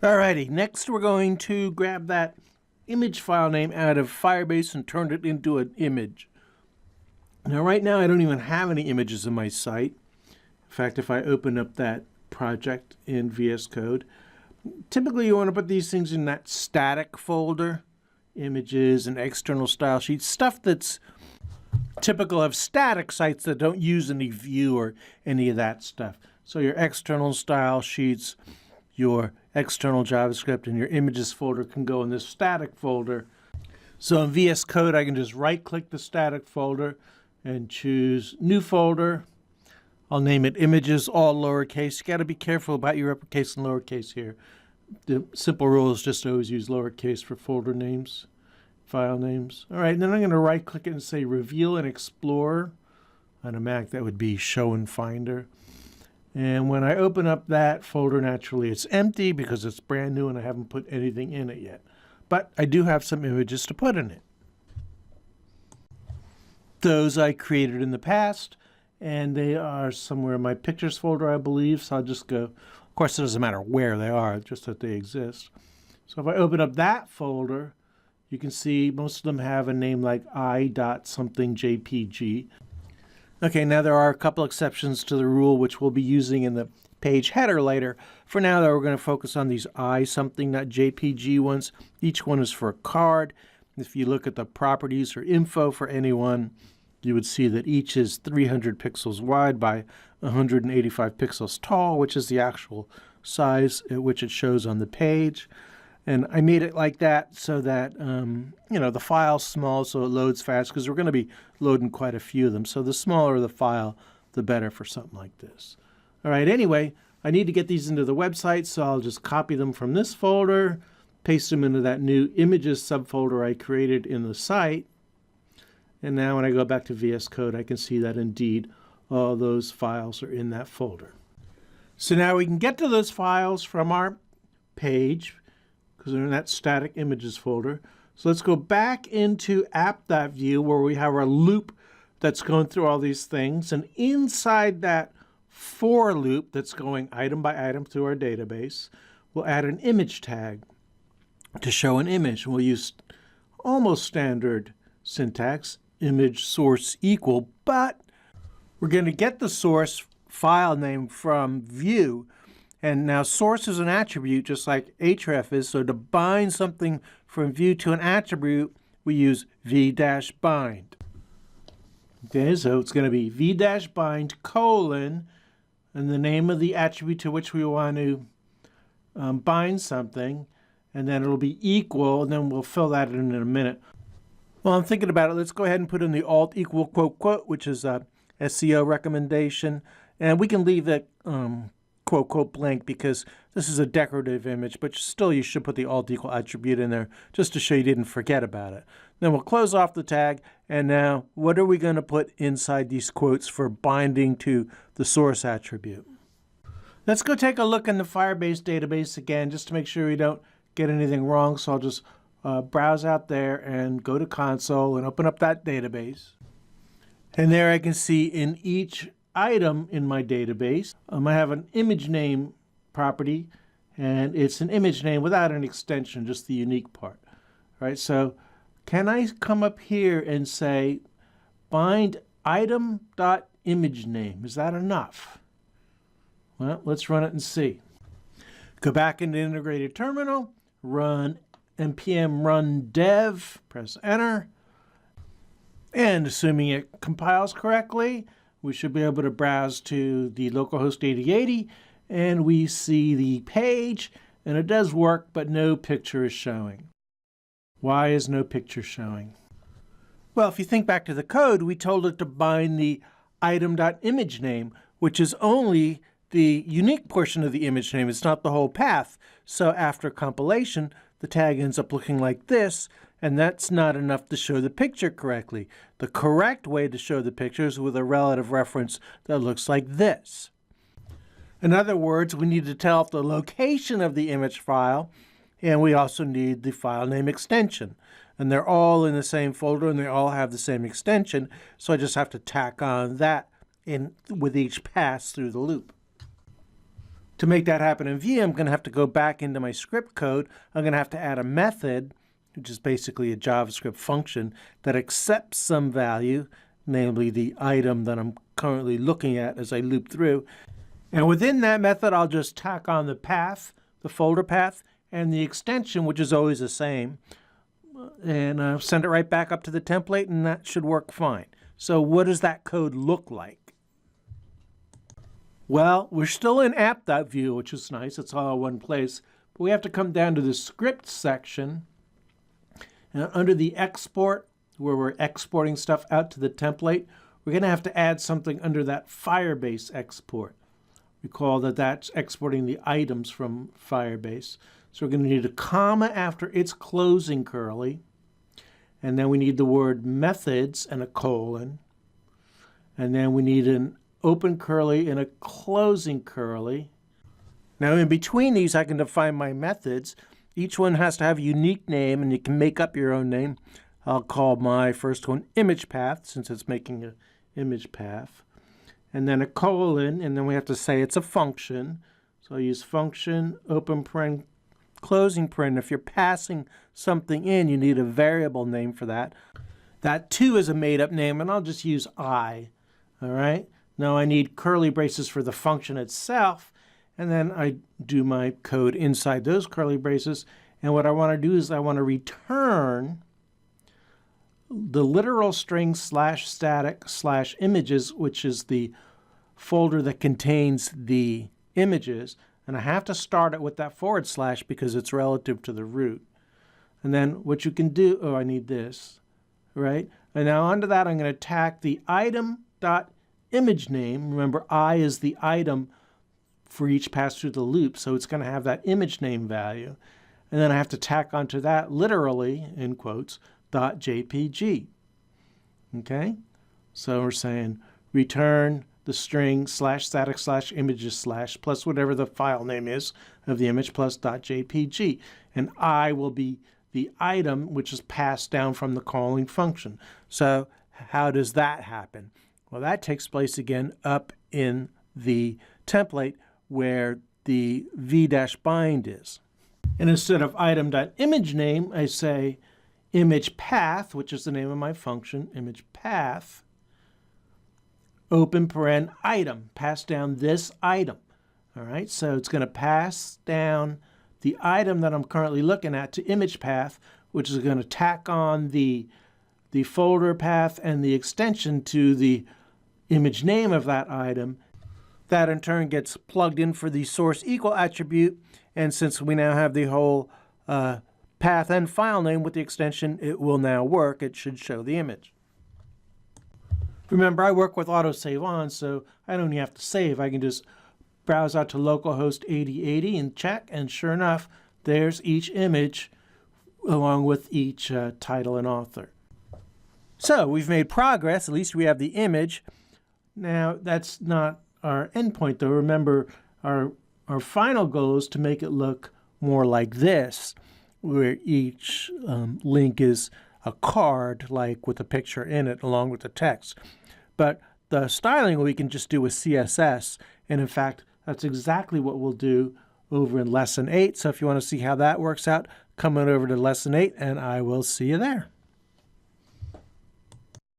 Alrighty, next we're going to grab that image file name out of Firebase and turn it into an image. Now right now I don't even have any images in my site. In fact, if I open up that project in VS Code, typically you want to put these things in that static folder, images and external style sheets, stuff that's typical of static sites that don't use any view or any of that stuff. So your external style sheets, your external JavaScript, and your images folder can go in this static folder. So in VS Code, I can just right-click the static folder and choose New Folder. I'll name it Images, all lowercase. You got to be careful about your uppercase and lowercase here. The simple rule is just always use lowercase for folder names, file names. All right, and then I'm going to right-click it and say Reveal and Explore. On a Mac, that would be Show in Finder. And when I open up that folder, naturally it's empty because it's brand new and I haven't put anything in it yet. But I do have some images to put in it. Those I created in the past, and they are somewhere in my pictures folder, I believe. So I'll just go, of course it doesn't matter where they are, just that they exist. So if I open up that folder, you can see most of them have a name like i.something.jpg. Okay, now there are a couple exceptions to the rule which we'll be using in the page header later. For now, though, we're going to focus on these i.something.jpg ones. Each one is for a card. If you look at the properties or info for any one, you would see that each is 300 pixels wide by 185 pixels tall, which is the actual size at which it shows on the page. And I made it like that so that, the file's small so it loads fast because we're going to be loading quite a few of them. So the smaller the file, the better for something like this. All right, anyway, I need to get these into the website, so I'll just copy them from this folder, paste them into that new images subfolder I created in the site. And now when I go back to VS Code, I can see that indeed all those files are in that folder. So now we can get to those files from our page, because they're in that static images folder. So let's go back into app.view where we have our loop that's going through all these things. And inside that for loop that's going item by item through our database, we'll add an image tag to show an image. We'll use almost standard syntax, image source equal, but we're going to get the source file name from view. And now source is an attribute just like href is, so to bind something from view to an attribute, we use v-bind. Okay, so it's going to be v-bind colon, and the name of the attribute to which we want to bind something, and then it'll be equal, and then we'll fill that in a minute. While I'm thinking about it, let's go ahead and put in the alt equal quote quote, which is a SEO recommendation, and we can leave that quote quote blank because this is a decorative image, but still you should put the alt equal attribute in there just to show you didn't forget about it. Then we'll close off the tag, and now what are we going to put inside these quotes for binding to the source attribute? Let's go take a look in the Firebase database again just to make sure we don't get anything wrong. So I'll just browse out there and go to console and open up that database. And there I can see in each item in my database, I have an image name property, and it's an image name without an extension, just the unique part. All right, so can I come up here and say bind item.imageName? Is that enough? Well, let's run it and see. Go back into Integrated Terminal, run npm run dev, press enter, and assuming it compiles correctly, we should be able to browse to the localhost 8080, and we see the page, and it does work, but no picture is showing. Why is no picture showing? Well, if you think back to the code, we told it to bind the item.imageName, which is only the unique portion of the image name. It's not the whole path. So after compilation, the tag ends up looking like this, and that's not enough to show the picture correctly. The correct way to show the picture is with a relative reference that looks like this. In other words, we need to tell the location of the image file, and we also need the file name extension. And they're all in the same folder, and they all have the same extension, so I just have to tack on that in with each pass through the loop. To make that happen in Vue, I'm going to have to go back into my script code. I'm going to have to add a method, which is basically a JavaScript function that accepts some value, namely the item that I'm currently looking at as I loop through. And within that method, I'll just tack on the path, the folder path, and the extension, which is always the same, and send it right back up to the template, and that should work fine. So what does that code look like? Well, we're still in app.vue, which is nice. It's all in one place. But we have to come down to the script section. And under the export, where we're exporting stuff out to the template, we're going to have to add something under that Firebase export. Recall that that's exporting the items from Firebase. So we're going to need a comma after its closing curly. And then we need the word methods and a colon. And then we need an open curly and a closing curly. Now in between these I can define my methods. Each one has to have a unique name, and you can make up your own name. I'll call my first one image path, since it's making an image path. And then a colon, and then we have to say it's a function. So I use function, open paren, closing paren. If you're passing something in, you need a variable name for that. That too is a made-up name, and I'll just use I. All right? Now I need curly braces for the function itself, and then I do my code inside those curly braces. And what I want to do is I want to return the literal string /static/images, which is the folder that contains the images. And I have to start it with that / because it's relative to the root. And then what you can do, oh, I need this, right? And now onto that, I'm going to tack the item.image name. Remember, I is the item for each pass through the loop, so it's going to have that image name value. And then I have to tack onto that literally, in quotes, .jpg. Okay? So we're saying return the string /static/images/ plus whatever the file name is of the image plus .jpg. And I will be the item which is passed down from the calling function. So how does that happen? Well, that takes place again up in the template where the v-bind is. And instead of item.imageName, I say image path, which is the name of my function, image path, open paren item, pass down this item. All right, so it's going to pass down the item that I'm currently looking at to image path, which is going to tack on the folder path and the extension to the image name of that item. That in turn gets plugged in for the source equal attribute, and since we now have the whole path and file name with the extension, it will now work. It should show the image. Remember, I work with autosave on, so I don't even have to save. I can just browse out to localhost 8080 and check, and sure enough, there's each image along with each title and author. So we've made progress. At least we have the image. Now, that's not our endpoint, though. Remember, our final goal is to make it look more like this, where each link is a card, like with a picture in it, along with the text. But the styling we can just do with CSS, and in fact, that's exactly what we'll do over in Lesson 8. So if you want to see how that works out, come on over to Lesson 8, and I will see you there.